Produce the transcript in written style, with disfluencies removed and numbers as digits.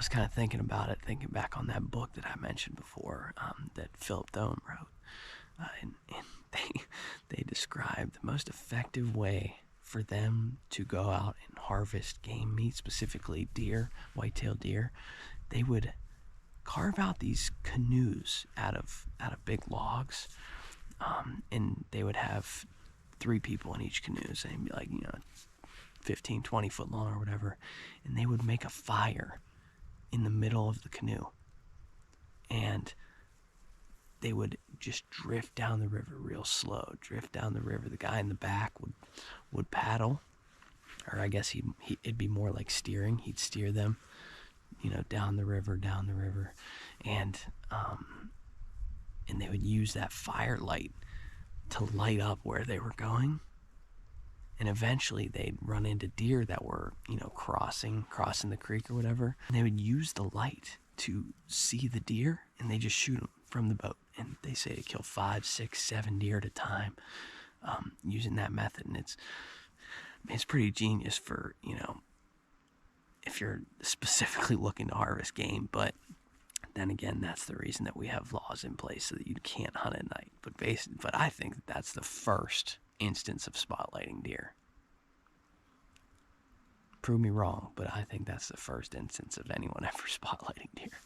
was kind of thinking about it, thinking back on that book that I mentioned before, that Philip Thome wrote, and they described the most effective way for them to go out and harvest game meat, specifically deer, white-tailed deer. They would carve out these canoes out of big logs, and they would have 3 people in each canoe, so they'd be like 15, 20 foot long or whatever, and they would make a fire in the middle of the canoe, and they would just drift down the river real slow, drift down the river. The guy in the back would paddle, or I guess it'd be more like steering. He'd steer them, down the river, and they would use that firelight to light up where they were going. And eventually they'd run into deer that were, crossing the creek or whatever. And they would use the light to see the deer, and they just shoot them from the boat. And they say to kill 5, 6, 7 deer at a time, using that method. And it's pretty genius for, if you're specifically looking to harvest game. But then again, that's the reason that we have laws in place so that you can't hunt at night. But I think that's the first instance of spotlighting deer. Prove me wrong, but I think that's the first instance of anyone ever spotlighting deer.